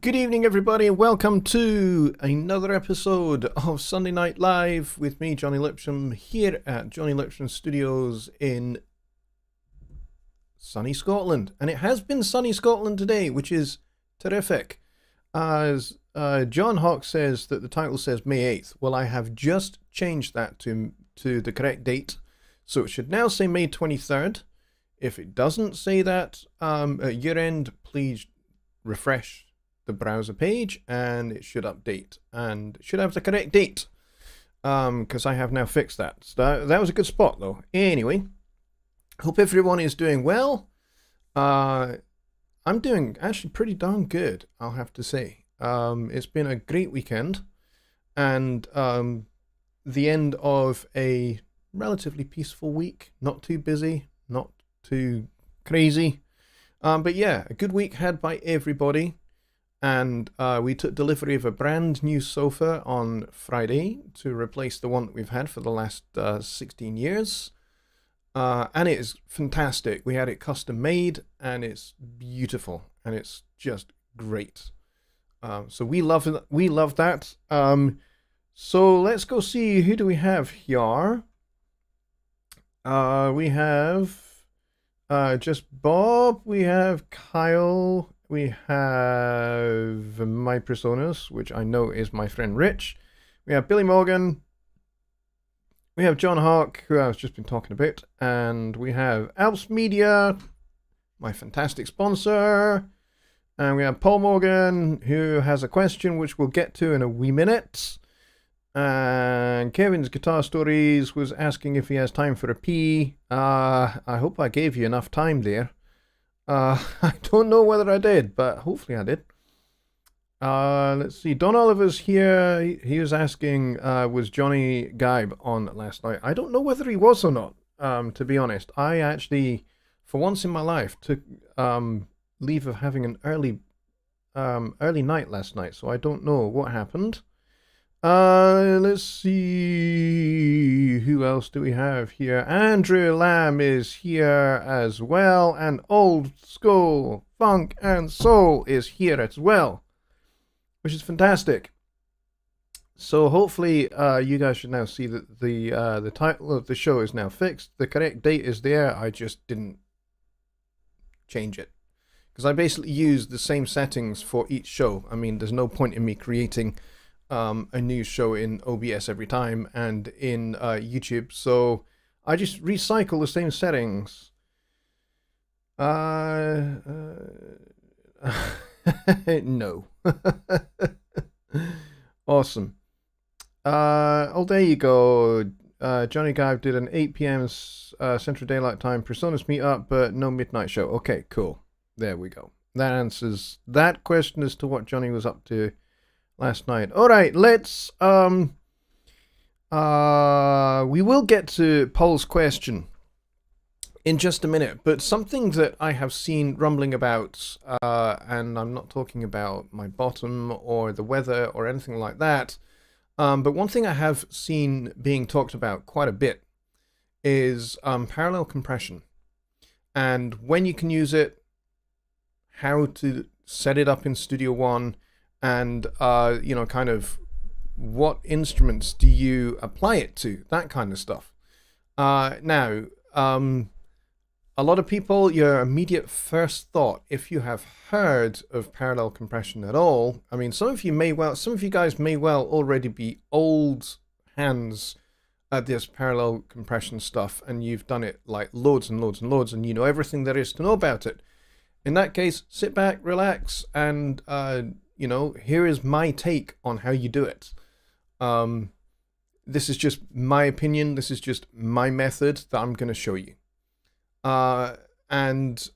Good evening, everybody, and welcome to another episode of Sunday Night Live with me, Jonny Lipsham, here at Jonny Lipsham Studios in sunny Scotland. And it has been sunny Scotland today, which is terrific. As John Hawk says that the title says May 8th. Well, I have just changed that to the correct date. So it should now say May 23rd. If it doesn't say that at year end, please refresh the browser page and it should update and it should have the correct date because I have now fixed that. So that was a good spot though. Anyway, hope everyone is doing well. I'm doing actually pretty darn good, I'll have to say. It's been a great weekend and the end of a relatively peaceful week, not too busy, not too crazy, but yeah, a good week had by everybody. And we took delivery of a brand new sofa on Friday to replace the one that we've had for the last 16 years. And it is fantastic. We had it custom made and it's beautiful and it's just great. So we love that. So let's go see, who do we have here? We have just Bob, we have Kyle, we have my personas, which I know is my friend Rich. We have Billy Morgan. We have John Hawk, who I've just been talking about. And we have Alps Media, my fantastic sponsor. And we have Paul Morgan, who has a question, which we'll get to in a wee minute. And Kevin's Guitar Stories was asking if he has time for a pee. I hope I gave you enough time there. I don't know whether I did, but hopefully I did. Let's see. Don Oliver's here. He was asking, was Johnny Gibe on last night? I don't know whether he was or not, to be honest. I actually, for once in my life, took leave of having an early night last night, so I don't know what happened. Let's see, who else do we have here? Andrew Lamb is here as well, and Old School Funk and Soul is here as well, which is fantastic. So hopefully you guys should now see that the title of the show is now fixed. The correct date is there. I just didn't change it because I basically used the same settings for each show. I mean, there's no point in me creating a new show in OBS every time and in YouTube, so I just recycle the same settings. No. Awesome. Oh, there you go. Johnny Gibe did an 8 p.m. Central Daylight Time Personas meetup, but no midnight show. Okay, cool. There we go. That answers that question as to what Johnny was up to last night. All right, let's we will get to Paul's question in just a minute, but something that I have seen rumbling about, and I'm not talking about my bottom or the weather or anything like that, but one thing I have seen being talked about quite a bit is parallel compression and when you can use it, how to set it up in Studio One, and you know, kind of what instruments do you apply it to, that kind of stuff. Now, a lot of people, your immediate first thought, if you have heard of parallel compression at all, I mean, some of you guys may well already be old hands at this parallel compression stuff, and you've done it like loads and loads and loads, and you know everything there is to know about it. In that case, sit back, relax, and you know, here is my take on how you do it. This is just my opinion. This is just my method that I'm going to show you. And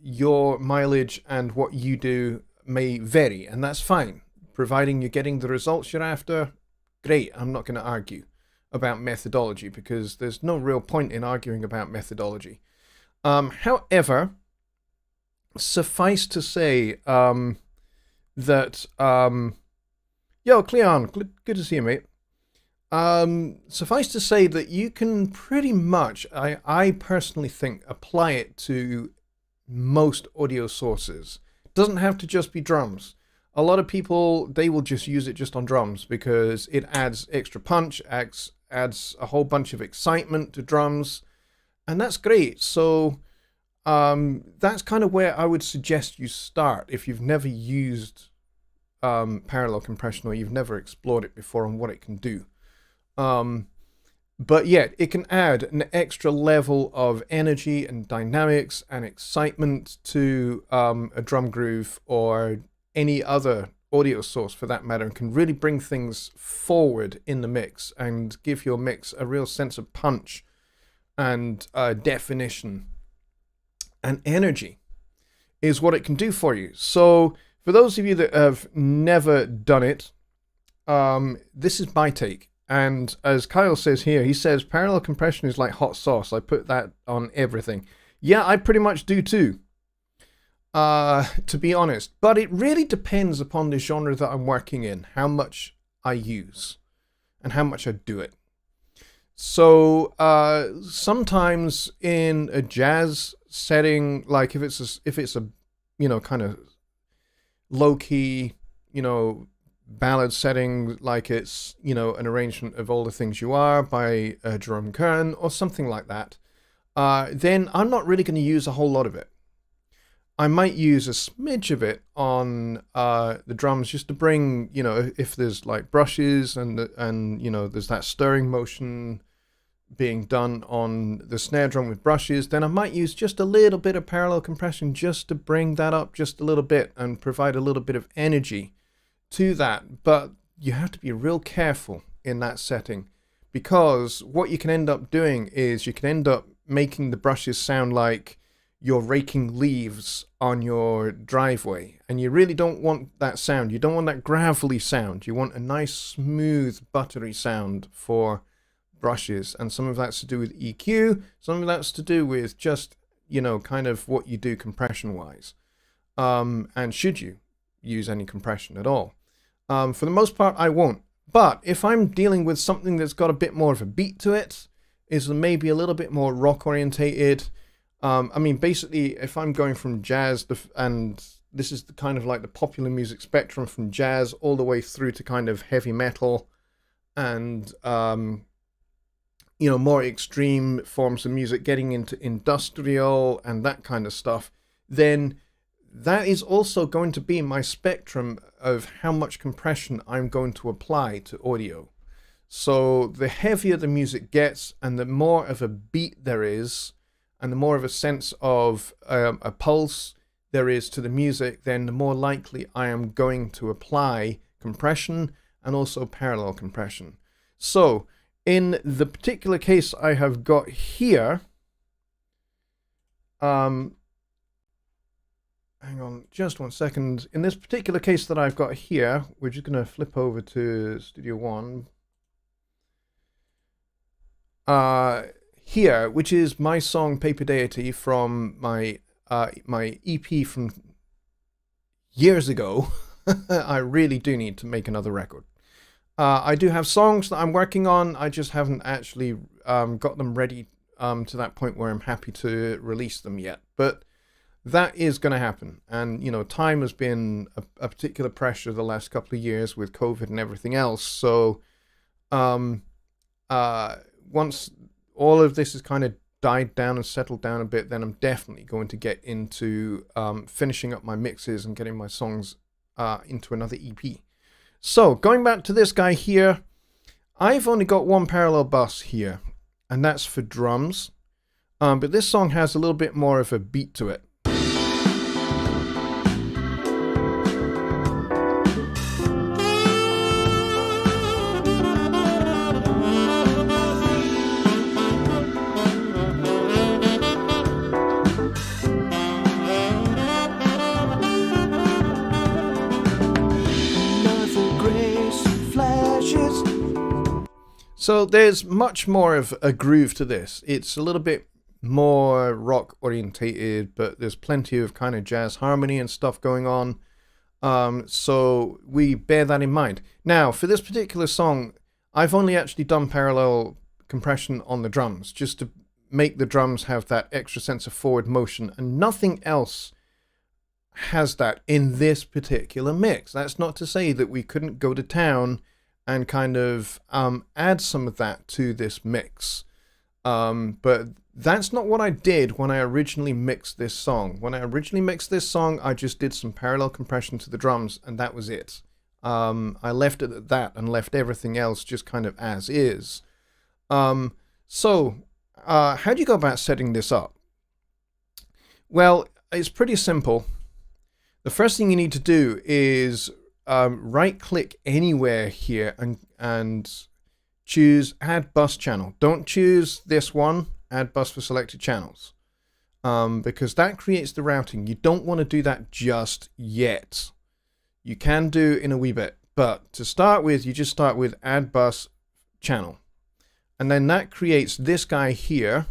your mileage and what you do may vary, and that's fine. Providing you're getting the results you're after, great. I'm not going to argue about methodology because there's no real point in arguing about methodology. However, suffice to say, that yo Cleon, good to see you, mate. Suffice to say that you can pretty much, I personally think, apply it to most audio sources. Doesn't have to just be drums. A lot of people, they will just use it just on drums because it adds extra punch, adds a whole bunch of excitement to drums, and that's great. So that's kind of where I would suggest you start if you've never used parallel compression or you've never explored it before and what it can do. But yet, it can add an extra level of energy and dynamics and excitement to a drum groove or any other audio source for that matter, and can really bring things forward in the mix and give your mix a real sense of punch and definition and energy is what it can do for you. So for those of you that have never done it, this is my take. And as Kyle says here, he says parallel compression is like hot sauce. I put that on everything. Yeah, I pretty much do too, to be honest. But it really depends upon the genre that I'm working in, how much I use and how much I do it. So sometimes in a jazz setting, like if it's a you know, kind of low key, you know, ballad setting, like it's, you know, an arrangement of All the Things You Are by Jerome Kern or something like that, then I'm not really going to use a whole lot of it. I might use a smidge of it on the drums just to bring, you know, if there's like brushes and you know, there's that stirring motion being done on the snare drum with brushes, then I might use just a little bit of parallel compression just to bring that up just a little bit and provide a little bit of energy to that. But you have to be real careful in that setting, because what you can end up doing is you can end up making the brushes sound like you're raking leaves on your driveway, and you really don't want that sound. You don't want that gravelly sound. You want a nice smooth buttery sound for brushes, and some of that's to do with EQ, some of that's to do with just, you know, kind of what you do compression wise, and should you use any compression at all. For the most part I won't, but if I'm dealing with something that's got a bit more of a beat to it, is maybe a little bit more rock orientated, I mean basically if I'm going from jazz, and this is the kind of like the popular music spectrum from jazz all the way through to kind of heavy metal and you know, more extreme forms of music, getting into industrial and that kind of stuff, then that is also going to be my spectrum of how much compression I'm going to apply to audio. So the heavier the music gets and the more of a beat there is and the more of a sense of a pulse there is to the music, then the more likely I am going to apply compression and also parallel compression. So in the particular case I have got here, hang on just one second. In this particular case that I've got here, we're just going to flip over to Studio One. Here, which is my song Paper Deity from my my EP from years ago. I really do need to make another record. I do have songs that I'm working on. I just haven't actually got them ready to that point where I'm happy to release them yet. But that is going to happen. And, you know, time has been a particular pressure the last couple of years with COVID and everything else. So once all of this has kind of died down and settled down a bit, then I'm definitely going to get into finishing up my mixes and getting my songs into another EP. So going back to this guy here, I've only got one parallel bus here, and that's for drums. But this song has a little bit more of a beat to it. So there's much more of a groove to this. It's a little bit more rock orientated, but there's plenty of kind of jazz harmony and stuff going on. So we bear that in mind. Now, for this particular song, I've only actually done parallel compression on the drums, just to make the drums have that extra sense of forward motion, and nothing else has that in this particular mix. That's not to say that we couldn't go to town and kind of add some of that to this mix. But that's not what I did when I originally mixed this song. When I originally mixed this song, I just did some parallel compression to the drums, and that was it. I left it at that and left everything else just kind of as is. So how do you go about setting this up? Well, it's pretty simple. The first thing you need to do is right-click anywhere here and choose Add Bus Channel. Don't choose this one, Add Bus for Selected Channels, because that creates the routing. You don't want to do that just yet. You can do in a wee bit, but to start with, you just start with Add Bus Channel. And then that creates this guy here.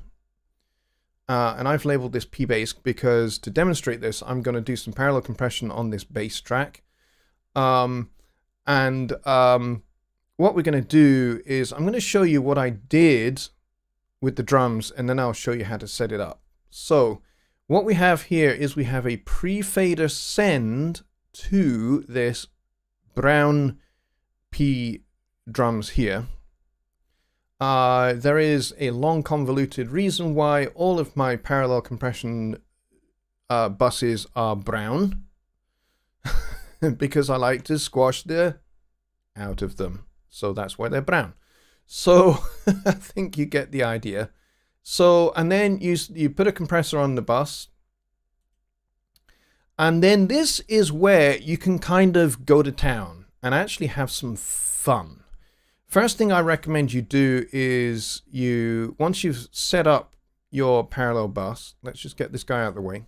And I've labeled this P-Bass because to demonstrate this, I'm going to do some parallel compression on this bass track. What we're going to do is I'm going to show you what I did with the drums, and then I'll show you how to set it up. So what we have here is we have a pre-fader send to this brown P drums here. There is a long convoluted reason why all of my parallel compression buses are brown. Because I like to squash the out of them. So that's why they're brown. So I think you get the idea. So, and then you put a compressor on the bus. And then this is where you can kind of go to town and actually have some fun. First thing I recommend you do is once you've set up your parallel bus, let's just get this guy out of the way.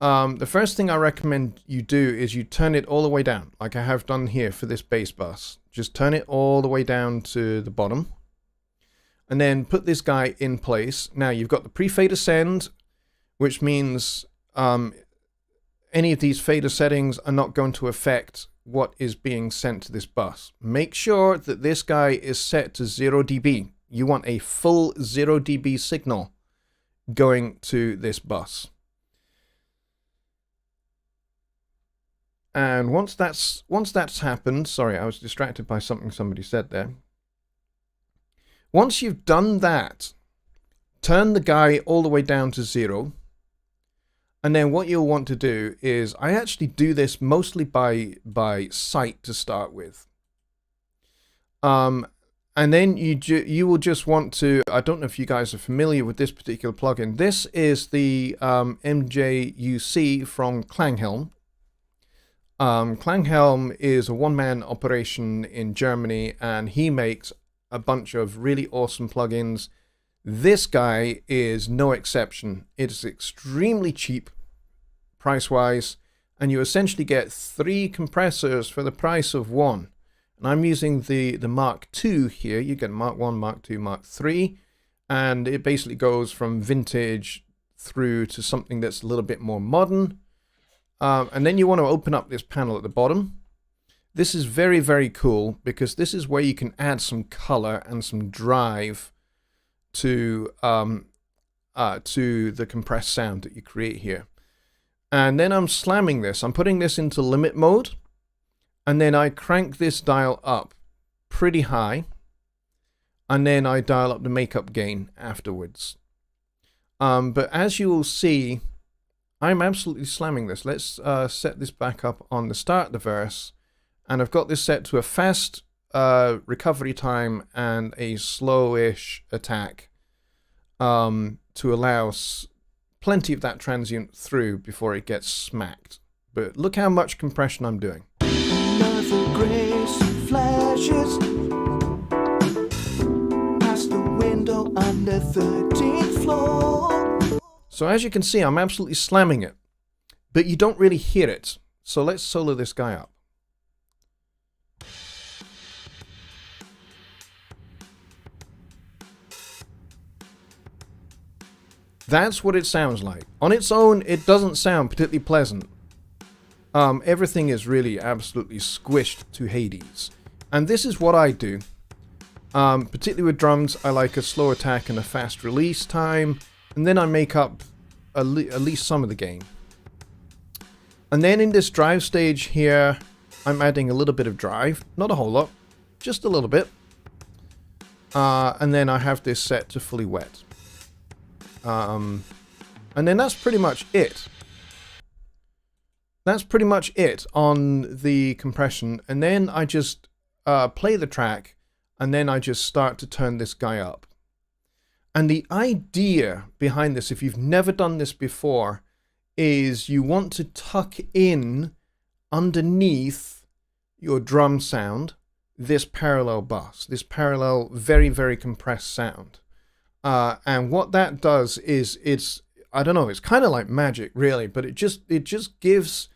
The first thing I recommend you do is you turn it all the way down, like I have done here for this bass bus. Just turn it all the way down to the bottom. And then put this guy in place. Now you've got the pre-fader send, which means any of these fader settings are not going to affect what is being sent to this bus. Make sure that this guy is set to 0 dB. You want a full 0 dB signal going to this bus. And once that's happened, sorry, I was distracted by something somebody said there. Once you've done that, turn the guy all the way down to 0. And then what you'll want to do is, I actually do this mostly by sight to start with. And then you will just want to, I don't know if you guys are familiar with this particular plugin. This is the MJUC from Klanghelm. Klanghelm is a one-man operation in Germany, and he makes a bunch of really awesome plugins. This guy is no exception. It's extremely cheap price-wise, and you essentially get 3 compressors for the price of 1. And I'm using the Mark II here. You get Mark 1, Mark 2, Mark 3, and it basically goes from vintage through to something that's a little bit more modern. And then you want to open up this panel at the bottom. This is very, very cool because this is where you can add some color and some drive to the compressed sound that you create here. And then I'm slamming this. I'm putting this into limit mode. And then I crank this dial up pretty high. And then I dial up the makeup gain afterwards. But as you will see, I'm absolutely slamming this. Let's set this back up on the start of the verse. And I've got this set to a fast recovery time and a slowish attack to allow plenty of that transient through before it gets smacked. But look how much compression I'm doing. Another grace flashes past the window on the 13th floor. So as you can see, I'm absolutely slamming it, but you don't really hear it. So let's solo this guy up. That's what it sounds like. On its own, it doesn't sound particularly pleasant. Everything is really absolutely squished to Hades. And this is what I do. Particularly with drums, I like a slow attack and a fast release time. And then I make up at least some of the gain. And then in this drive stage here, I'm adding a little bit of drive. Not a whole lot, just a little bit. And then I have this set to fully wet. And then that's pretty much it. That's pretty much it on the compression. And then I just play the track, and then I just start to turn this guy up. And the idea behind this, if you've never done this before, is you want to tuck in underneath your drum sound this parallel bus, this parallel very, very compressed sound. And what that does is I don't know, it's kind of like magic really, but it just gives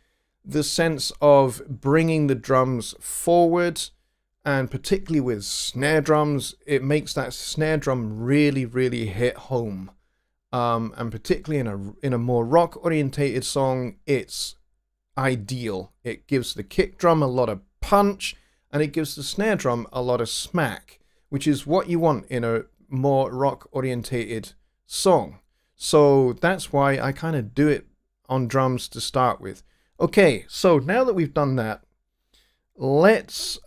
the sense of bringing the drums forward, and particularly with snare drums, it makes that snare drum really, really hit home. And particularly in a more rock orientated song, it's ideal. It gives the kick drum a lot of punch, and it gives the snare drum a lot of smack, which is what you want in a more rock orientated song. So that's why I kind of do it on drums to start with. Okay, so now that we've done that, let's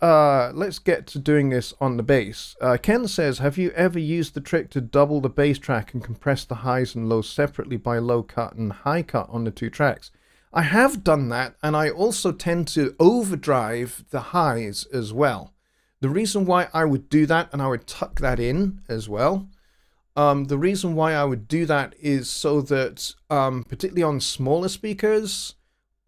get to doing this on the bass. Ken says, have you ever used the trick to double the bass track and compress the highs and lows separately by low cut and high cut on the two tracks? I have done that, and I also tend to overdrive the highs as well. The reason why I would do that, and I would tuck that in as well, the reason why I would do that is so that, particularly on smaller speakers,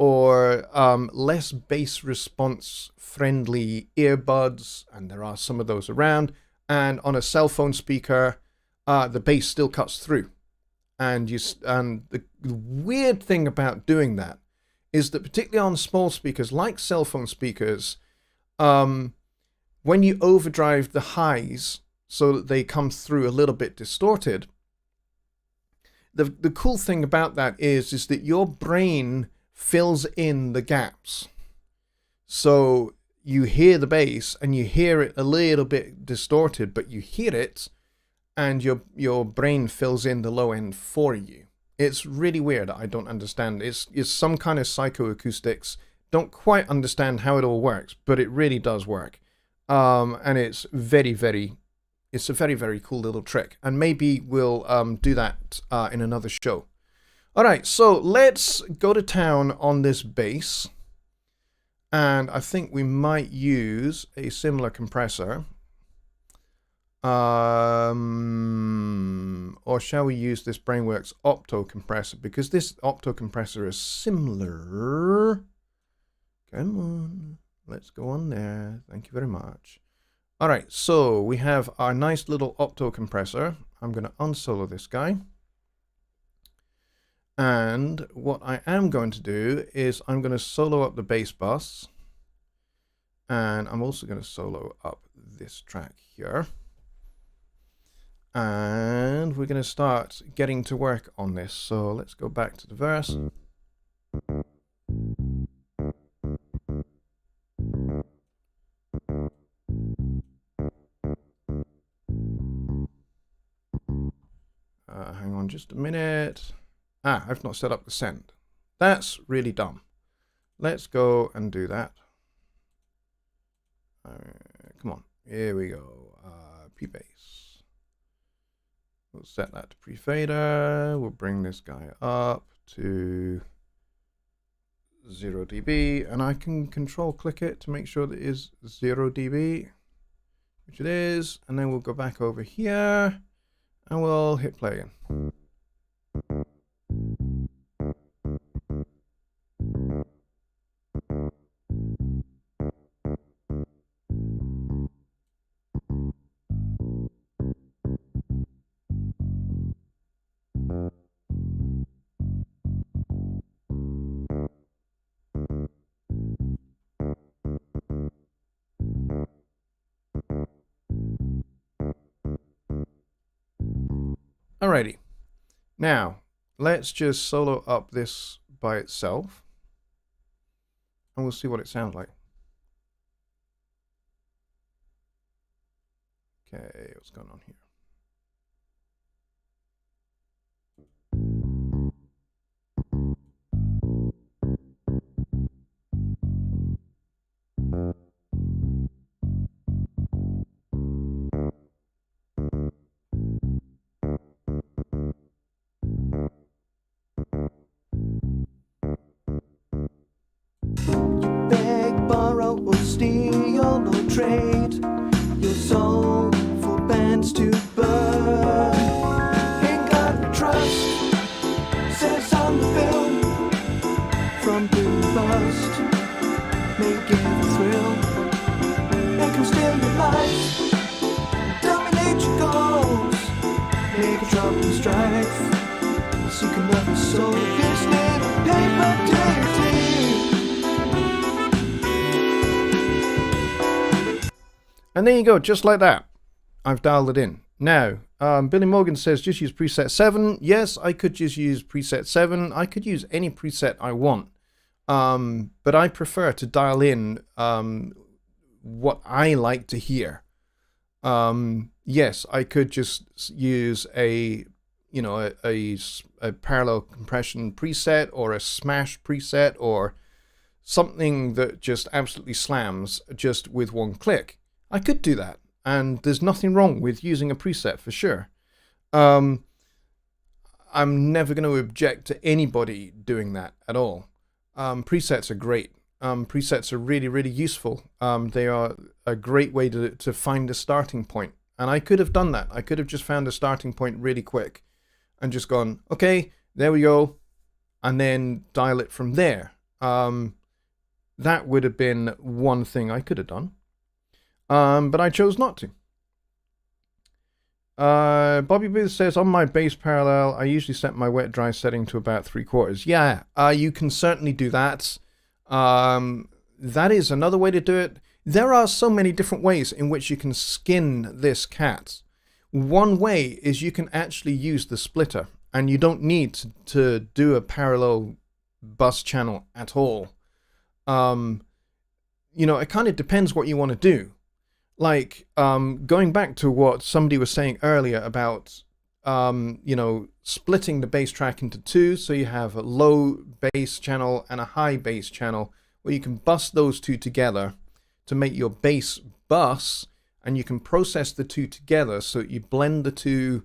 or less bass response friendly earbuds, and there are some of those around, and on a cell phone speaker, the bass still cuts through. And the weird thing about doing that is that, particularly on small speakers like cell phone speakers, when you overdrive the highs so that they come through a little bit distorted, the cool thing about that is that your brain fills in the gaps. So you hear the bass and you hear it a little bit distorted, but you hear it, and your brain fills in the low end for you. It's really weird. I don't understand. It's some kind of psychoacoustics. Don't quite understand how it all works, but it really does work. And it's a very, very cool little trick. And maybe we'll do that in another show. All right, so let's go to town on this bass, and I think we might use a similar compressor, or shall we use this Brainworks Opto compressor, because this Opto compressor is similar. Come on, let's go on there. Thank you very much. All right, so we have our nice little Opto compressor. I'm going to unsolo this guy. And what I am going to do is I'm going to solo up the bass bus. And I'm also going to solo up this track here. And we're going to start getting to work on this. So let's go back to the verse. Hang on just a minute. I've not set up the send. That's really dumb. Let's go and do that. Come on. Here we go. P-bass. We'll set that to pre-fader. We'll bring this guy up to 0 dB. And I can control click it to make sure that it is 0 dB, which it is. And then we'll go back over here and we'll hit play again. Alrighty. Now, let's just solo up this by itself, and we'll see what it sounds like. Okay, what's going on here? dust. Make it a thrill. Make them steal your life. Dominate your goals. Make a drop and strife. Seek another soul. This little paper deity. And there you go, just like that. I've dialed it in. Now, Billy Morgan says just use preset 7. Yes, I could just use preset 7. I could use any preset I want. But I prefer to dial in what I like to hear. Yes, I could just use a parallel compression preset or a smash preset or something that just absolutely slams just with one click. I could do that, and there's nothing wrong with using a preset for sure. I'm never going to object to anybody doing that at all. Presets are great. Presets are really, really useful. They are a great way to find a starting point. And I could have done that. I could have just found a starting point really quick and just gone, okay, there we go, and then dial it from there. That would have been one thing I could have done. But I chose not to. Bobby Booth says, on my bass parallel, I usually set my wet dry setting to about 3/4. Yeah, you can certainly do that. That is another way to do it. There are so many different ways in which you can skin this cat. One way is you can actually use the splitter, and you don't need to do a parallel bus channel at all. It kind of depends what you want to do. Like, going back to what somebody was saying earlier about, splitting the bass track into two, so you have a low bass channel and a high bass channel, where you can bus those two together to make your bass bus, and you can process the two together, so you blend the two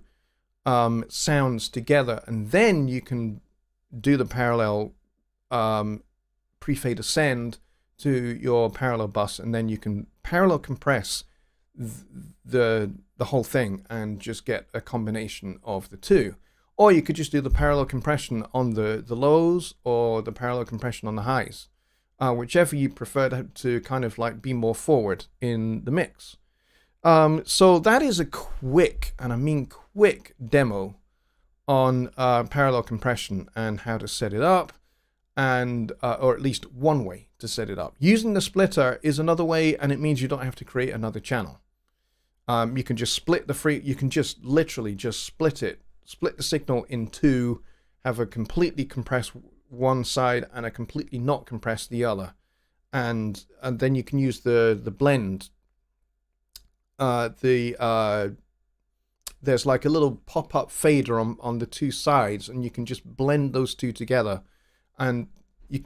sounds together, and then you can do the parallel pre-fade ascend to your parallel bus, and then you can parallel compress the whole thing and just get a combination of the two. Or you could just do the parallel compression on the lows or the parallel compression on the highs, whichever you prefer to kind of like be more forward in the mix. So that is a quick, and I mean quick, demo on parallel compression and how to set it up, and or at least one way to set it up. Using the splitter is another way, and it means you don't have to create another channel. You can just split you can just literally just split the signal in two, have a completely compressed one side and a completely not compressed the other, and then you can use the blend. There's like a little pop-up fader on the two sides, and you can just blend those two together, and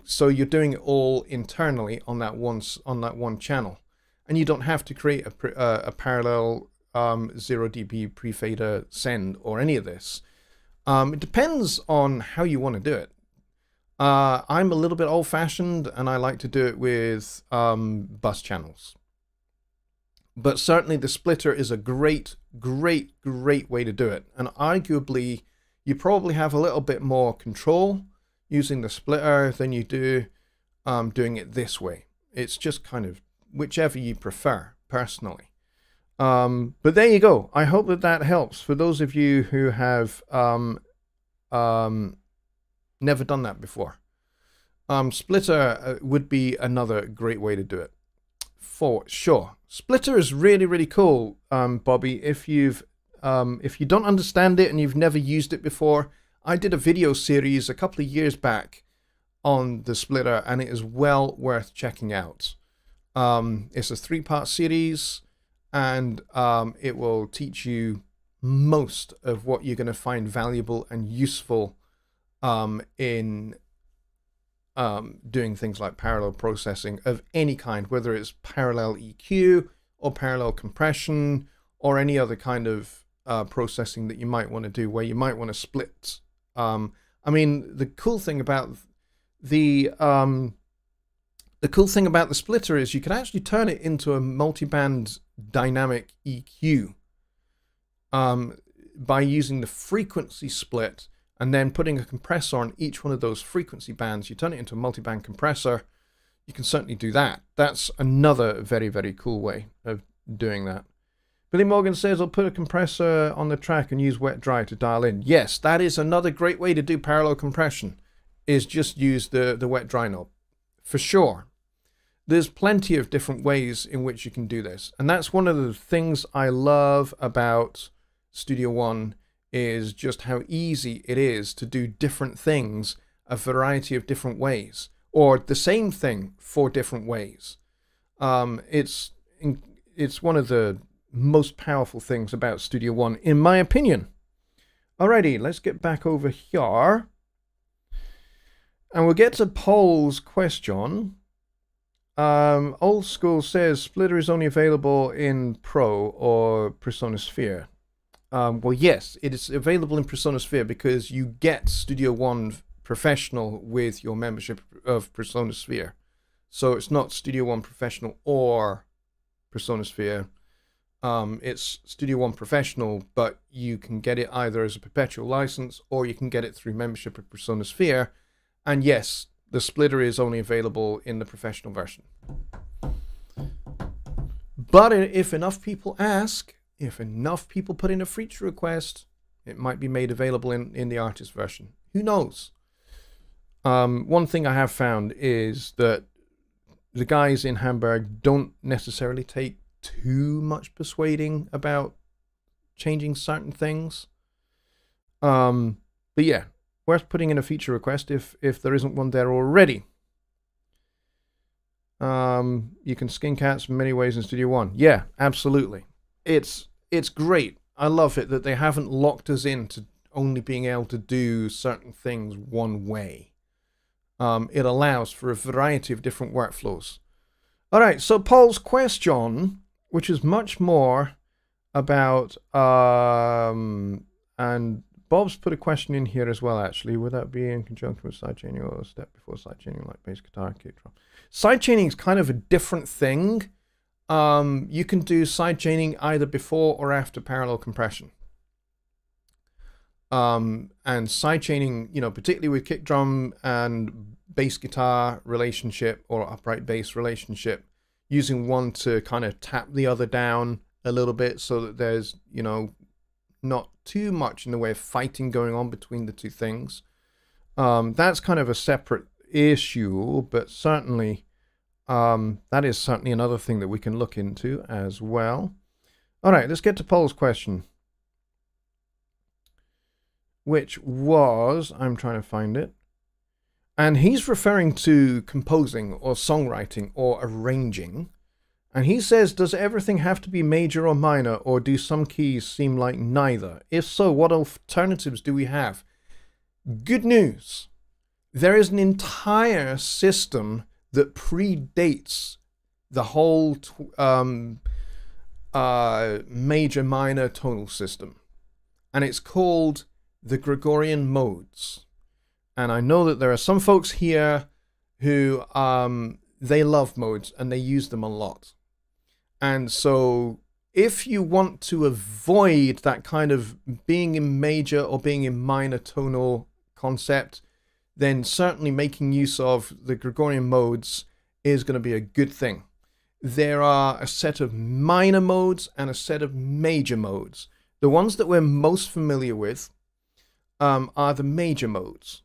so you're doing it all internally on that one channel, and you don't have to create a parallel 0 dB pre-fader send or any of this. It depends on how you want to do it. I'm a little bit old-fashioned, and I like to do it with bus channels. But certainly the splitter is a great way to do it. And arguably, you probably have a little bit more control using the splitter than you do doing it this way. It's just kind of whichever you prefer, personally. But there you go. I hope that helps for those of you who have never done that before. Splitter would be another great way to do it, for sure. Splitter is really cool, Bobby. If you don't understand it and you've never used it before, I did a video series a couple of years back on the splitter, and it is well worth checking out. It's a 3-part series, and it will teach you most of what you're going to find valuable and useful in doing things like parallel processing of any kind, whether it's parallel EQ or parallel compression or any other kind of processing that you might want to do, where you might want to split. I mean, the cool thing about the splitter is you can actually turn it into a multiband dynamic EQ by using the frequency split and then putting a compressor on each one of those frequency bands. You turn it into a multiband compressor, you can certainly do that. That's another very, very cool way of doing that. Billy Morgan says, I'll put a compressor on the track and use wet dry to dial in. Yes, that is another great way to do parallel compression, is just use the wet dry knob. For sure. There's plenty of different ways in which you can do this. And that's one of the things I love about Studio One, is just how easy it is to do different things a variety of different ways, or the same thing 4 different ways. It's one of the most powerful things about Studio One, in my opinion. Alrighty, let's get back over here. And we'll get to Paul's question. Old School says, Splitter is only available in Pro or Persona Sphere. Well, yes, it is available in Persona Sphere because you get Studio One Professional with your membership of Persona Sphere. So it's not Studio One Professional or Persona Sphere. It's Studio One Professional, but you can get it either as a perpetual license or you can get it through membership of Persona Sphere. And yes, the splitter is only available in the professional version. But if enough people ask, if enough people put in a feature request, it might be made available in the artist version. Who knows? One thing I have found is that the guys in Hamburg don't necessarily take too much persuading about changing certain things. But yeah, worth putting in a feature request if there isn't one there already. You can skin cats in many ways in Studio One. Yeah, absolutely. It's great. I love it that they haven't locked us into only being able to do certain things one way. It allows for a variety of different workflows. All right, so Paul's question, which is much more about, and Bob's put a question in here as well, actually. Would that be in conjunction with sidechaining or a step before sidechaining, like bass guitar, kick drum? Sidechaining is kind of a different thing. You can do sidechaining either before or after parallel compression. And sidechaining, particularly with kick drum and bass guitar relationship or upright bass relationship, using one to kind of tap the other down a little bit so that there's, not too much in the way of fighting going on between the two things. That's kind of a separate issue, but certainly that is certainly another thing that we can look into as well. All right, let's get to Paul's question, which was, I'm trying to find it, and he's referring to composing or songwriting or arranging. And he says, does everything have to be major or minor, or do some keys seem like neither? If so, what alternatives do we have? Good news. There is an entire system that predates the whole major-minor tonal system. And it's called the Gregorian Modes. And I know that there are some folks here who they love modes and they use them a lot. And so if you want to avoid that kind of being in major or being in minor tonal concept, then certainly making use of the Gregorian modes is going to be a good thing. There are a set of minor modes and a set of major modes. The ones that we're most familiar with are the major modes.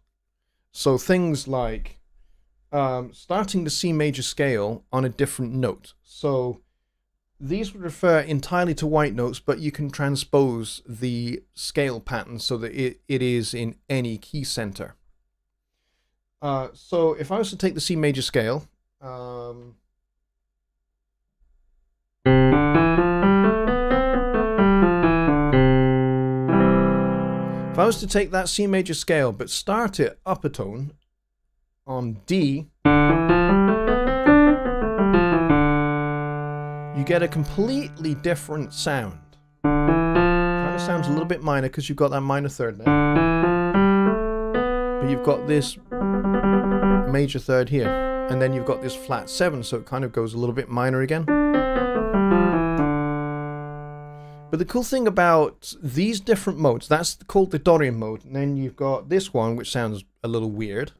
So things like starting the C major scale on a different note. So these would refer entirely to white notes, but you can transpose the scale pattern so that it is in any key center. So if I was to take the C major scale, if I was to take that C major scale, but start it upper tone on D, you get a completely different sound. Kind of sounds a little bit minor because you've got that minor third there. But you've got this major third here. And then you've got this flat 7, so it kind of goes a little bit minor again. But the cool thing about these different modes, that's called the Dorian mode. And then you've got this one, which sounds a little weird.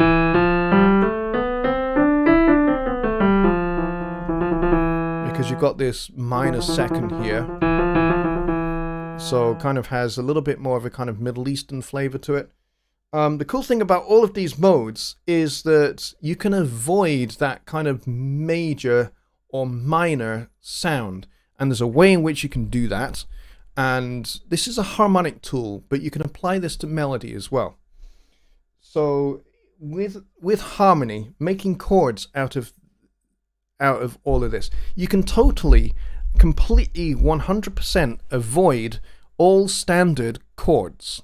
because you've got this minor second here. So kind of has a little bit more of a kind of Middle Eastern flavor to it. The cool thing about all of these modes is that you can avoid that kind of major or minor sound. And there's a way in which you can do that. And this is a harmonic tool, but you can apply this to melody as well. So with harmony, making chords out of all of this, you can totally, completely, 100% avoid all standard chords.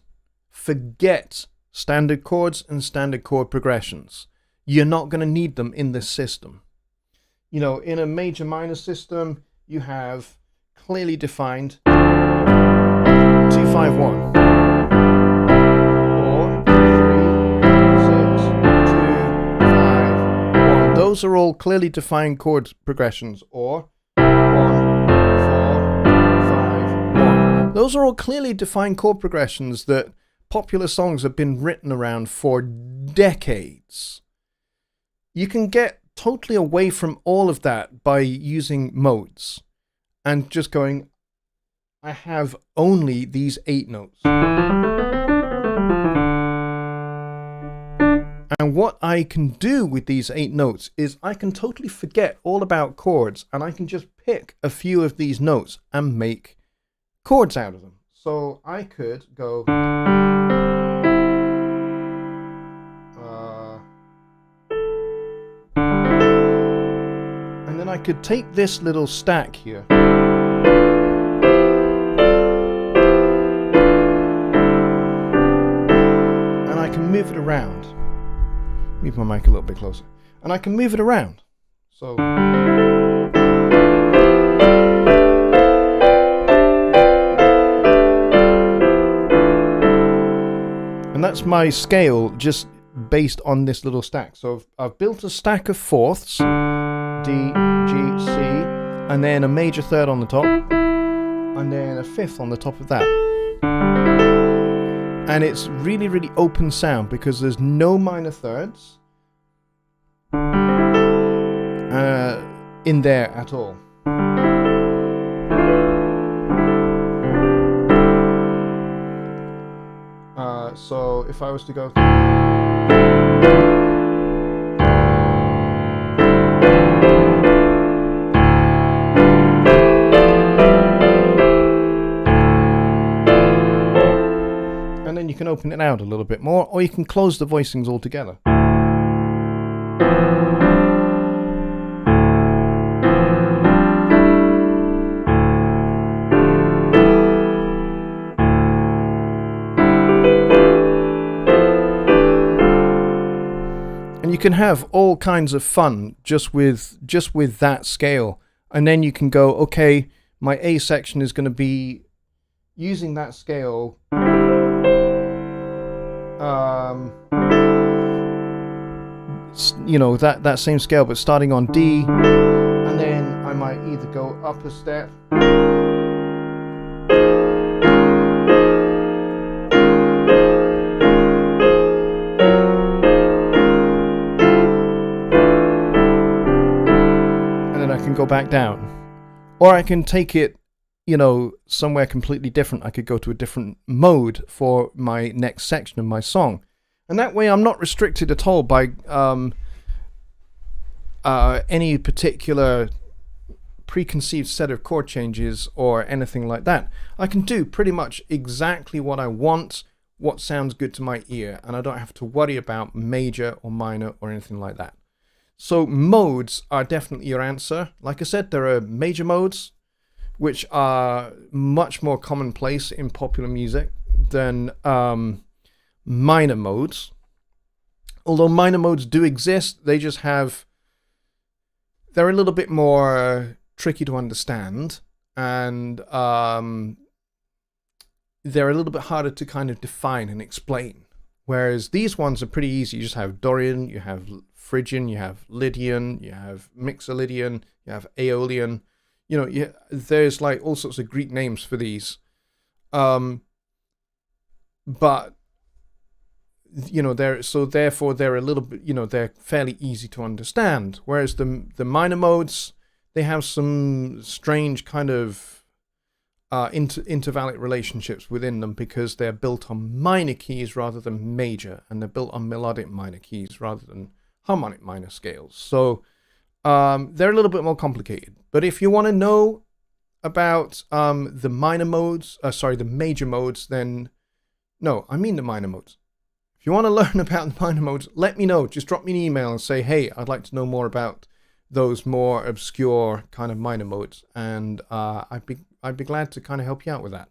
Forget standard chords and standard chord progressions. You're not going to need them in this system. You know, in a major minor system, you have clearly defined 2-5-1 or 3-6-2-5-1. Those are all clearly defined chord progressions, or 1-4-5-1. Those are all clearly defined chord progressions that popular songs have been written around for decades. You can get totally away from all of that by using modes and just going, I have only these 8 notes. And what I can do with these 8 notes is I can totally forget all about chords, and I can just pick a few of these notes and make chords out of them. So I could go, and then I could take this little stack here, and I can move it around. Move my mic a little bit closer, and I can move it around. So and that's my scale just based on this little stack. So I've built a stack of fourths, D, G, C, and then a major third on the top, and then a fifth on the top of that. And it's really, really open sound because there's no minor thirds in there at all. So if I was to go, and then you can open it out a little bit more, or you can close the voicings altogether. And you can have all kinds of fun just with that scale. And then you can go, okay, my A section is going to be using that scale, you know, that same scale, but starting on D, and then I might either go up a step, and then I can go back down, or I can take it, you know, somewhere completely different. I could go to a different mode for my next section of my song. And that way I'm not restricted at all by any particular preconceived set of chord changes or anything like that. I can do pretty much exactly what I want, what sounds good to my ear, and I don't have to worry about major or minor or anything like that. So modes are definitely your answer. Like I said, there are major modes, which are much more commonplace in popular music than minor modes. Although minor modes do exist, they just have, they're a little bit more tricky to understand, and they're a little bit harder to kind of define and explain. Whereas these ones are pretty easy. You just have Dorian, you have Phrygian, you have Lydian, you have Mixolydian, you have Aeolian. You know, there's like all sorts of Greek names for these. But, you know, therefore they're a little bit, you know, they're fairly easy to understand. Whereas the minor modes, they have some strange kind of intervallic relationships within them because they're built on minor keys rather than major, and they're built on melodic minor keys rather than harmonic minor scales. So they're a little bit more complicated. But if you want to know about the minor modes, the major modes, then no, I mean the minor modes. If you want to learn about the minor modes, let me know. Just drop me an email and say, hey, I'd like to know more about those more obscure kind of minor modes, and I'd be glad to kind of help you out with that.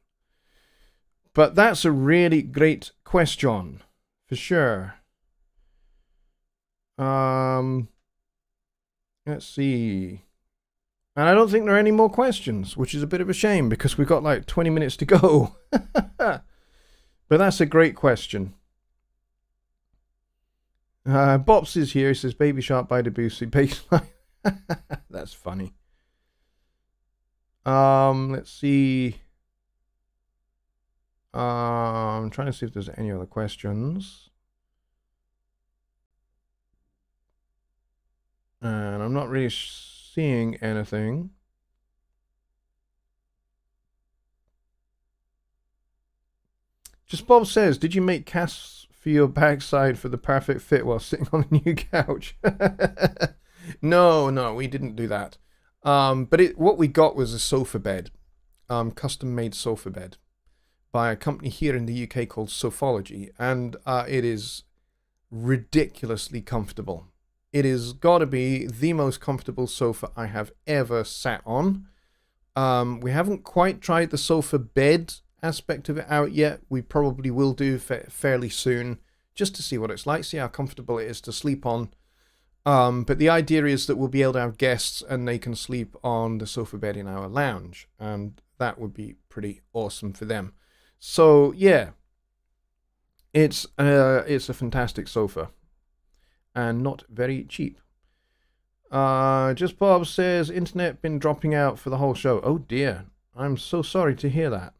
But that's a really great question, for sure. Let's see. And I don't think there are any more questions, which is a bit of a shame because we've got like 20 minutes to go. But that's a great question. Bops is here. He says, Baby Shark by Debussy. Baseline. That's funny. Let's see. I'm trying to see if there's any other questions. And I'm not really seeing anything. Just Bob says, did you make casts for your backside for the perfect fit while sitting on a new couch? No, we didn't do that. But what we got was a sofa bed, custom made sofa bed by a company here in the UK called Sofology, and it is ridiculously comfortable. It has got to be the most comfortable sofa I have ever sat on. We haven't quite tried the sofa bed aspect of it out yet. We probably will do fairly soon, just to see what it's like, see how comfortable it is to sleep on. But the idea is that we'll be able to have guests and they can sleep on the sofa bed in our lounge, and that would be pretty awesome for them. So yeah, it's a fantastic sofa and not very cheap. Just Bob says, internet been dropping out for the whole show. Oh dear, I'm so sorry to hear that.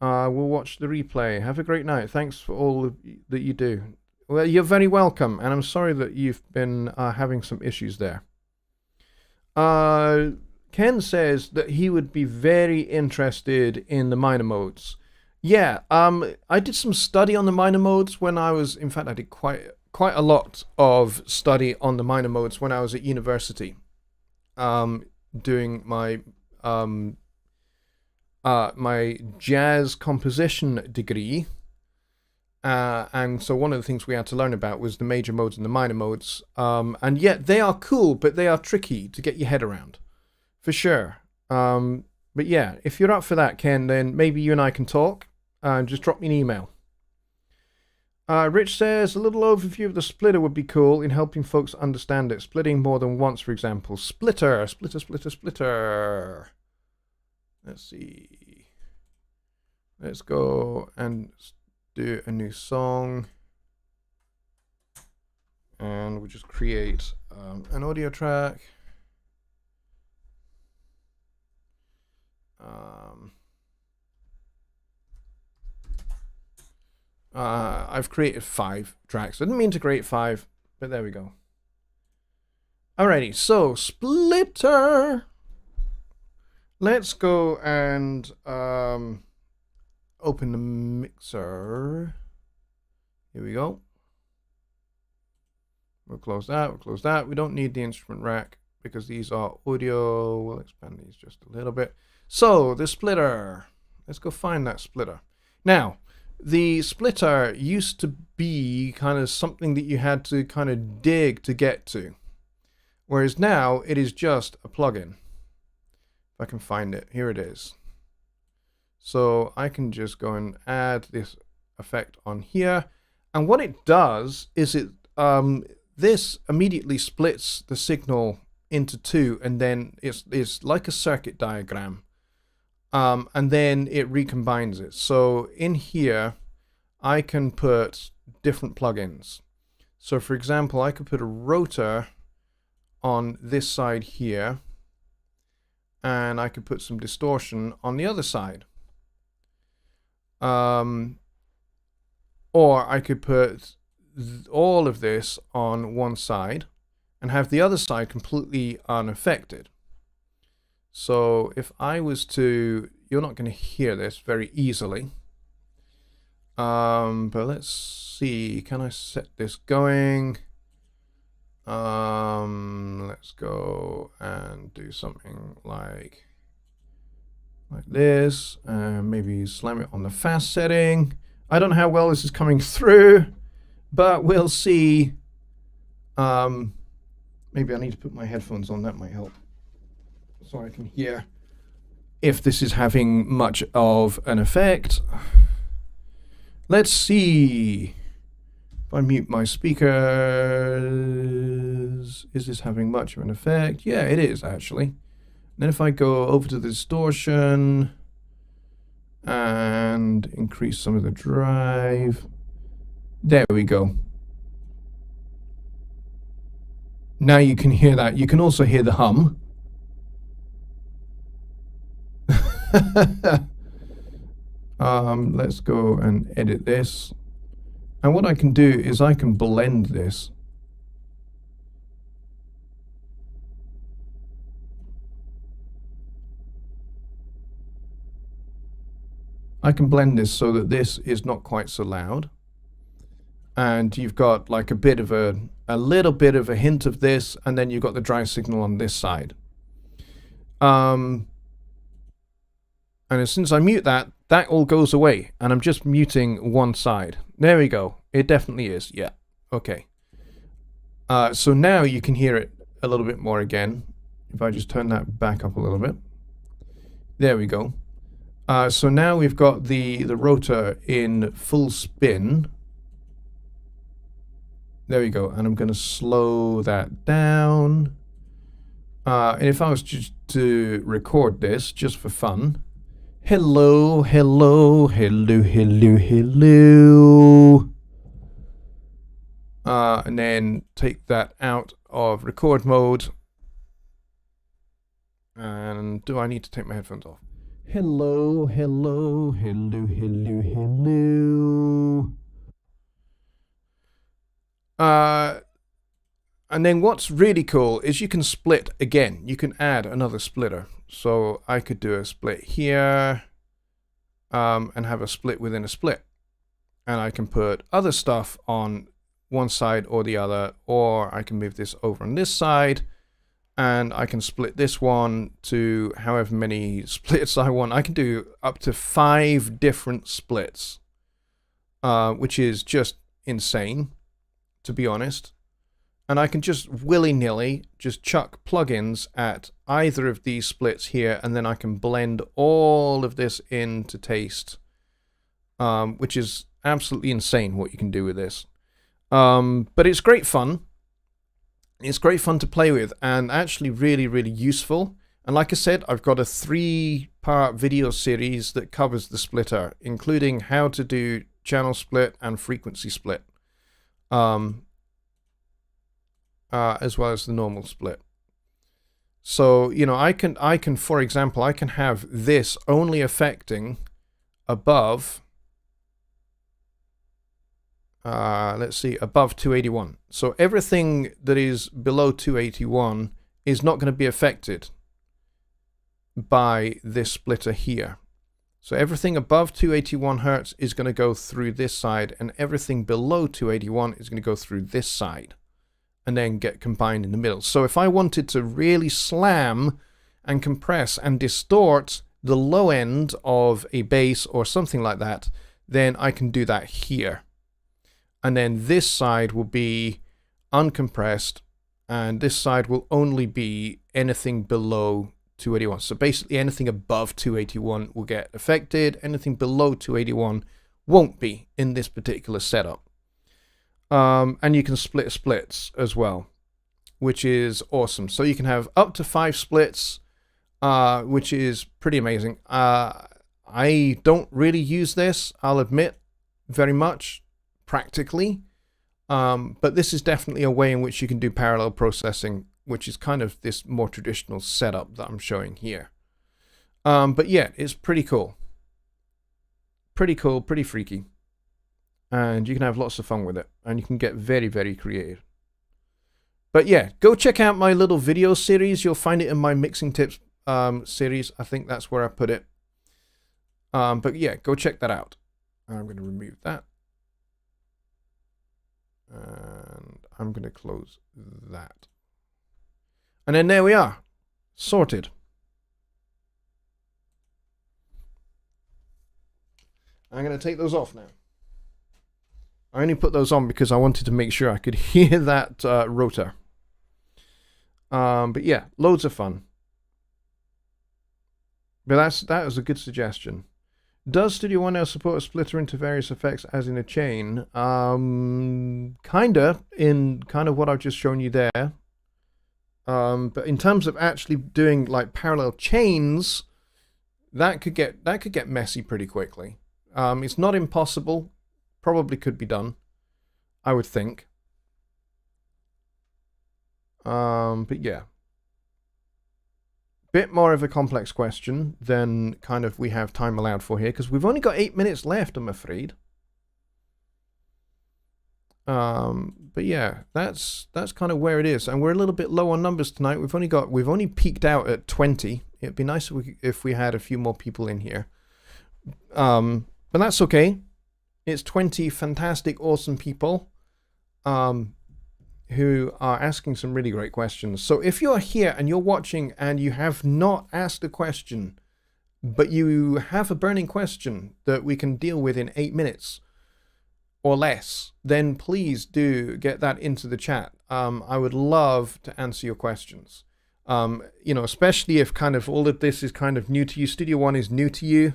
We'll watch the replay. Have a great night. Thanks for all that you do. Well, you're very welcome, and I'm sorry that you've been having some issues there. Ken says that he would be very interested in the minor modes. Yeah, I did some study on the minor modes when I was, in fact, I did quite a lot of study on the minor modes when I was at university, doing my my jazz composition degree. And so one of the things we had to learn about was the major modes and the minor modes. And yet they are cool, but they are tricky to get your head around, for sure. But yeah, if you're up for that, Ken, then maybe you and I can talk. Just drop me an email. Rich says, a little overview of the splitter would be cool in helping folks understand it. Splitting more than once, for example. Splitter. Let's see. Let's go and do a new song. And we'll just create an audio track. I've created 5 tracks. I didn't mean to create 5, but there we go. Alrighty, so splitter. Let's go and open the mixer. Here we go. We'll close that. We don't need the instrument rack because these are audio. We'll expand these just a little bit. So the splitter. Let's go find that splitter. Now, the splitter used to be kind of something that you had to kind of dig to get to, whereas now it is just a plugin. If I can find it, here it is. So I can just go and add this effect on here, and what it does is it this immediately splits the signal into 2, and then it's like a circuit diagram. And then it recombines it. So in here, I can put different plugins. So for example, I could put a rotor on this side here, and I could put some distortion on the other side. Or I could put all of this on one side and have the other side completely unaffected. So if I was to, you're not going to hear this very easily. But let's see, can I set this going? Let's go and do something like this, and maybe slam it on the fast setting. I don't know how well this is coming through, but we'll see. Maybe I need to put my headphones on, that might help, so I can hear if this is having much of an effect. Let's see. If I mute my speakers, is this having much of an effect? Yeah, it is actually. Then if I go over to the distortion and increase some of the drive, there we go. Now you can hear that. You can also hear the hum. Let's go and edit this. And what I can do is I can blend this. I can blend this so that this is not quite so loud. And you've got like a bit of a little bit of a hint of this, and then you've got the dry signal on this side. And as soon as I mute that, that all goes away, and I'm just muting one side. There we go. It definitely is. Yeah. Okay. So now you can hear it a little bit more again. If I just turn that back up a little bit. There we go. So now we've got the rotor in full spin. There we go. And I'm going to slow that down. And if I was just to record this just for fun. Hello, hello, hello, hello, hello. And then take that out of record mode. And do I need to take my headphones off? Hello, hello, hello, hello, hello. And then what's really cool is you can split again. You can add another splitter. So I could do a split here, and have a split within a split. And I can put other stuff on one side or the other, or I can move this over on this side, and I can split this one to however many splits I want. I can do up to 5 different splits, which is just insane, to be honest. And I can just willy-nilly just chuck plugins at either of these splits here, and then I can blend all of this into taste, which is absolutely insane what you can do with this. But it's great fun. It's great fun to play with, and actually really, really useful. And like I said, I've got a 3-part video series that covers the splitter, including how to do channel split and frequency split. As well as the normal split. So, you know, I can, for example, I can have this only affecting above, let's see, above 281. So everything that is below 281 is not going to be affected by this splitter here. So everything above 281 Hertz is going to go through this side, and everything below 281 is going to go through this side, and then get combined in the middle. So if I wanted to really slam and compress and distort the low end of a bass or something like that, then I can do that here. And then this side will be uncompressed, and this side will only be anything below 281. So basically anything above 281 will get affected, anything below 281 won't be in this particular setup. And you can split splits as well, which is awesome. So you can have up to 5 splits, which is pretty amazing. I don't really use this, I'll admit, very much practically. But this is definitely a way in which you can do parallel processing, which is kind of this more traditional setup that I'm showing here. But yeah, it's pretty cool. Pretty cool, pretty freaky. And you can have lots of fun with it, and you can get very, very creative. But yeah, go check out my little video series. You'll find it in my mixing tips series. I think that's where I put it. But yeah, go check that out. I'm going to remove that. And I'm going to close that. And then there we are. Sorted. I'm going to take those off now. I only put those on because I wanted to make sure I could hear that rotor. But yeah, loads of fun. But that was a good suggestion. Does Studio One now support a splitter into various effects as in a chain? Kinda, in kind of what I've just shown you there. But in terms of actually doing like parallel chains, that could get messy pretty quickly. It's not impossible. Probably could be done, I would think. But yeah. Bit more of a complex question than kind of we have time allowed for here, because we've only got 8 minutes left, I'm afraid. But yeah, that's kind of where it is, and we're a little bit low on numbers tonight. We've only peaked out at 20. It'd be nice if we had a few more people in here. But that's okay. It's 20 fantastic, awesome people. Who are asking some really great questions. So if you're here and you're watching and you have not asked a question, but you have a burning question that we can deal with in 8 minutes or less, then please do get that into the chat. I would love to answer your questions. Especially if kind of all of this is kind of new to you. Studio One is new to you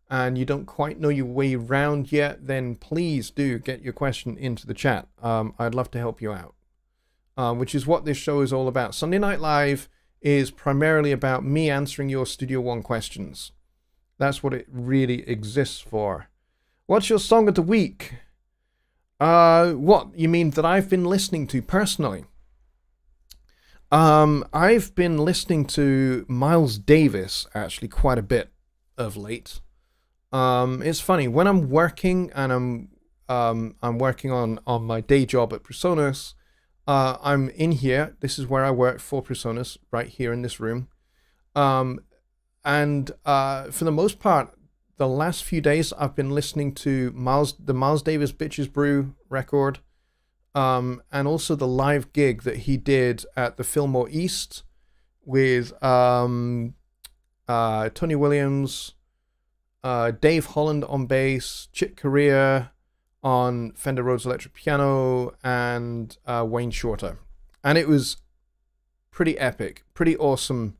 and you don't quite know your way around yet, then please do get your question into the chat. I'd love to help you out. Which is what this show is all about. Sunday Night Live is primarily about me answering your Studio One questions. That's what it really exists for. What's your song of the week? What? You mean that I've been listening to personally? I've been listening to Miles Davis actually quite a bit of late. It's funny when I'm working and I'm working on my day job at Presonus. I'm in here. This is where I work for Presonus, right here in this room. And for the most part, the last few days, I've been listening to the Miles Davis Bitches Brew record, and also the live gig that he did at the Fillmore East with Tony Williams, Dave Holland on bass, Chick Corea on Fender Rhodes electric piano, and Wayne Shorter. And it was pretty epic, pretty awesome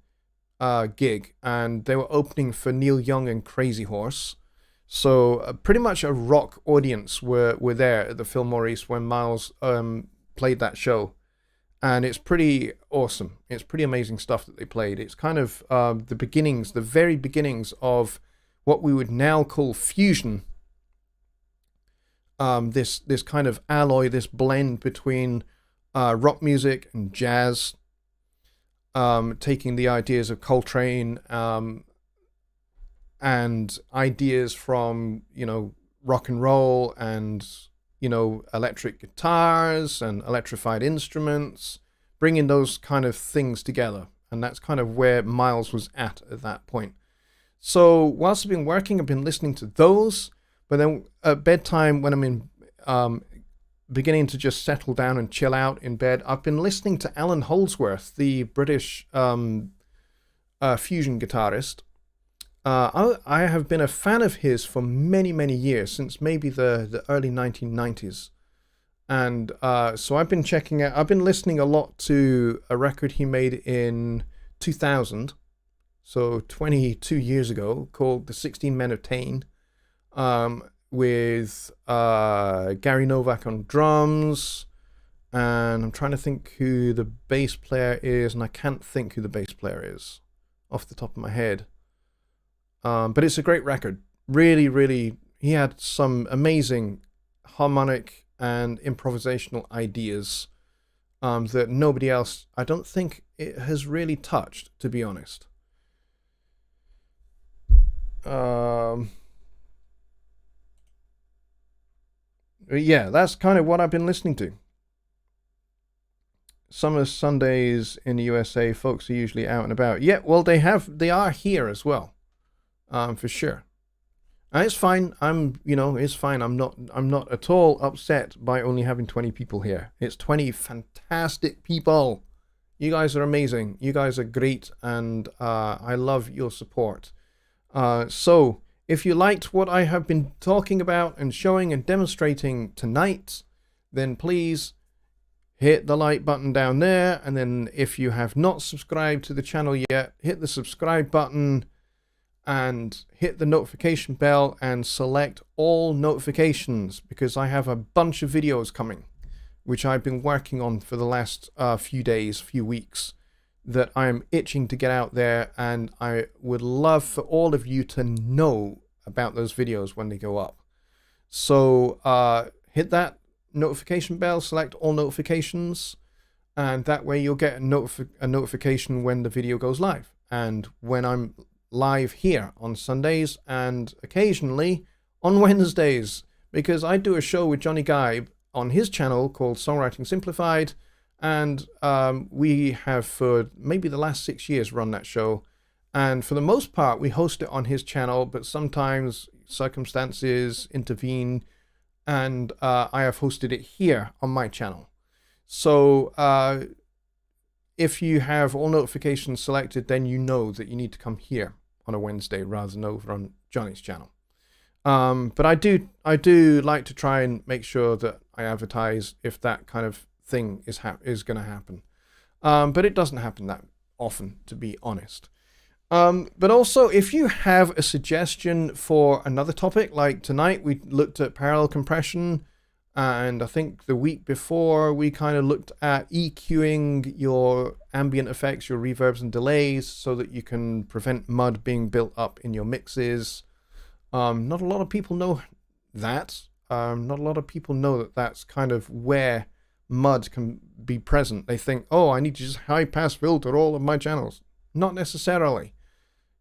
gig. And they were opening for Neil Young and Crazy Horse. So pretty much a rock audience were there at the Fillmore East when Miles played that show. And it's pretty awesome. It's pretty amazing stuff that they played. It's kind of the very beginnings of what we would now call fusion. This kind of alloy, this blend between rock music and jazz, taking the ideas of Coltrane and ideas from, rock and roll and, electric guitars and electrified instruments, bringing those kind of things together. And that's kind of where Miles was at that point. So whilst I've been working, I've been listening to those. But then at bedtime, when I'm in beginning to just settle down and chill out in bed, I've been listening to Alan Holdsworth, the British fusion guitarist. I have been a fan of his for many, many years, since maybe the early 1990s. And so I've been listening a lot to a record he made in 2000, so 22 years ago, called The 16 Men of Tain. With Gary Novak on drums, and I'm trying to think who the bass player is, and I can't think who the bass player is off the top of my head. But it's a great record. Really, really, he had some amazing harmonic and improvisational ideas that nobody else, I don't think it has really touched, to be honest. Yeah, that's kind of what I've been listening to. summer Sundays in the USA, folks are usually out and about. Yeah, well, they are here as well, for sure. And it's fine. It's fine. I'm not at all upset by only having 20 people here. It's 20 fantastic people. You guys are amazing. You guys are great, and I love your support. So if you liked what I have been talking about and showing and demonstrating tonight, then please hit the like button down there. And then if you have not subscribed to the channel yet, hit the subscribe button and hit the notification bell and select all notifications, because I have a bunch of videos coming, which I've been working on for the last few weeks, that I'm itching to get out there, and I would love for all of you to know about those videos when they go up. So hit that notification bell, select all notifications, and that way you'll get a notification when the video goes live, and when I'm live here on Sundays and occasionally on Wednesdays, because I do a show with Jonny Guy on his channel called Songwriting Simplified, and we have for maybe the last 6 years run that show, and for the most part we host it on his channel, but sometimes circumstances intervene and I have hosted it here on my channel. So if you have all notifications selected, then you know that you need to come here on a Wednesday rather than over on Jonny's channel. But I do like to try and make sure that I advertise if that kind of thing is going to happen. But it doesn't happen that often, to be honest. But also, if you have a suggestion for another topic, like tonight we looked at parallel compression, and I think the week before we kind of looked at EQing your ambient effects, your reverbs and delays, so that you can prevent mud being built up in your mixes. Not a lot of people know that. Not a lot of people know that that's kind of where mud can be present. They think, oh, I need to just high pass filter all of my channels. Not necessarily.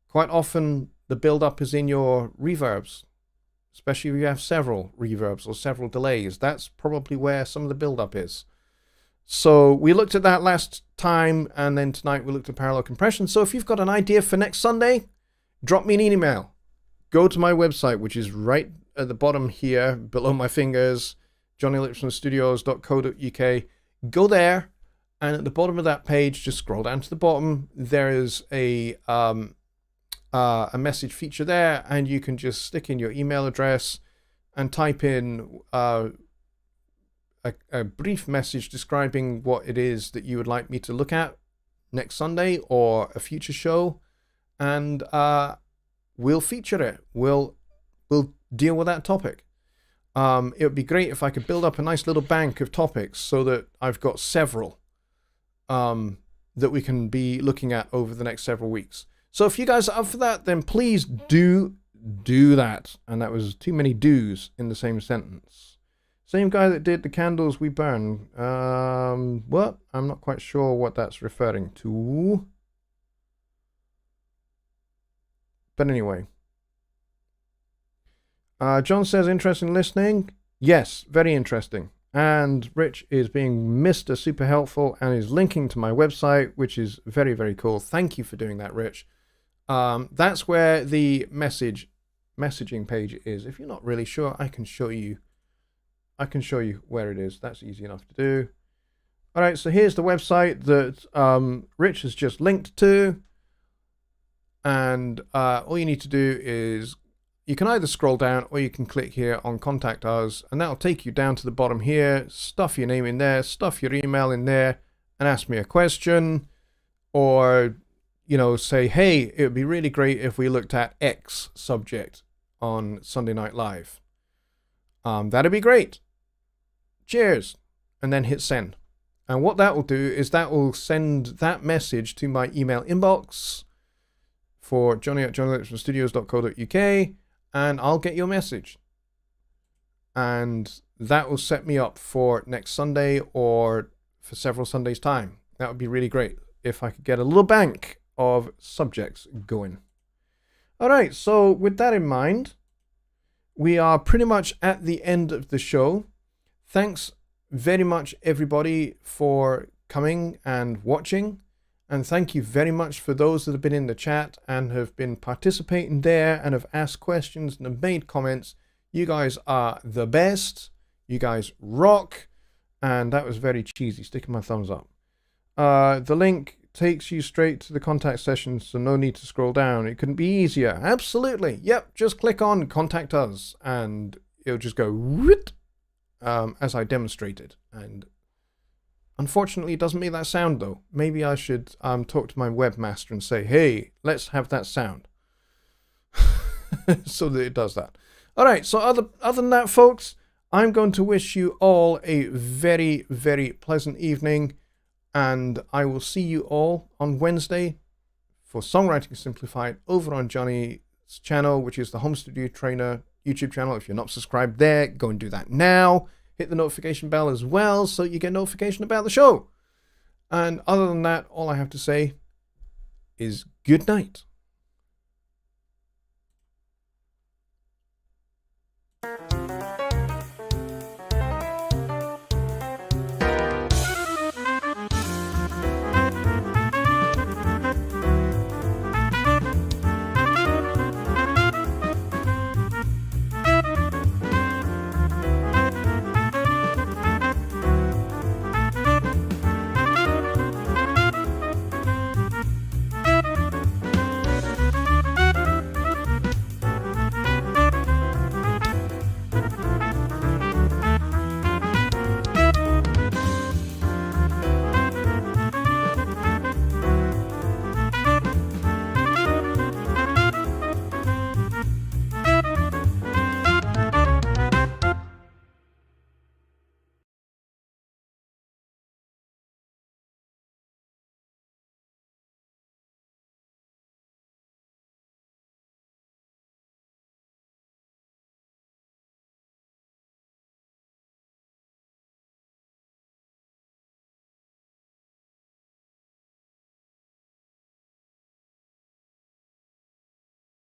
Quite often the build-up is in your reverbs, especially if you have several reverbs or several delays. That's probably where some of the build-up is. So we looked at that last time, and then tonight we looked at parallel compression. So if you've got an idea for next Sunday, drop me an email. Go to my website, which is right at the bottom here, below my fingers, jonnylipshamstudios.co.uk. Go there, and at the bottom of that page, just scroll down to the bottom. There is a message feature there, and you can just stick in your email address and type in a brief message describing what it is that you would like me to look at next Sunday or a future show, and we'll feature it. We'll deal with that topic. It would be great if I could build up a nice little bank of topics so that I've got several that we can be looking at over the next several weeks. So if you guys are up for that, then please do that. And that was too many do's in the same sentence. Same guy that did the candles we burn. What? I'm not quite sure what that's referring to. But anyway. John says, interesting listening. Yes, very interesting. And Rich is being Mr. Super Helpful and is linking to my website, which is very, very cool. Thank you for doing that, Rich. That's where the messaging page is. If you're not really sure, I can show you where it is. That's easy enough to do. All right, so here's the website that Rich has just linked to. And all you need to do is you can either scroll down or you can click here on Contact Us, and that'll take you down to the bottom here. Stuff your name in there, stuff your email in there, and ask me a question. Or, say, hey, it would be really great if we looked at X subject on Sunday Night Live. That'd be great. Cheers. And then hit send. And what that will do is that will send that message to my email inbox for Jonny@jonnylipshamstudios.co.uk, and I'll get your message. And that will set me up for next Sunday or for several Sundays' time. That would be really great if I could get a little bank of subjects going. All right, so with that in mind, we are pretty much at the end of the show. Thanks very much, everybody, for coming and watching. And thank you very much for those that have been in the chat and have been participating there and have asked questions and have made comments. You guys are the best. You guys rock. And that was very cheesy, sticking my thumbs up. The link takes you straight to the contact session, so no need to scroll down. It couldn't be easier. Absolutely. Yep, just click on Contact Us and it'll just go whoop, as I demonstrated. And unfortunately, it doesn't make that sound, though. Maybe I should talk to my webmaster and say, hey, let's have that sound. So that it does that. All right, so other than that, folks, I'm going to wish you all a very, very pleasant evening. And I will see you all on Wednesday for Songwriting Simplified over on Jonny's channel, which is the Home Studio Trainer YouTube channel. If you're not subscribed there, go and do that now. Hit the notification bell as well so you get notification about the show. And other than that, all I have to say is good night.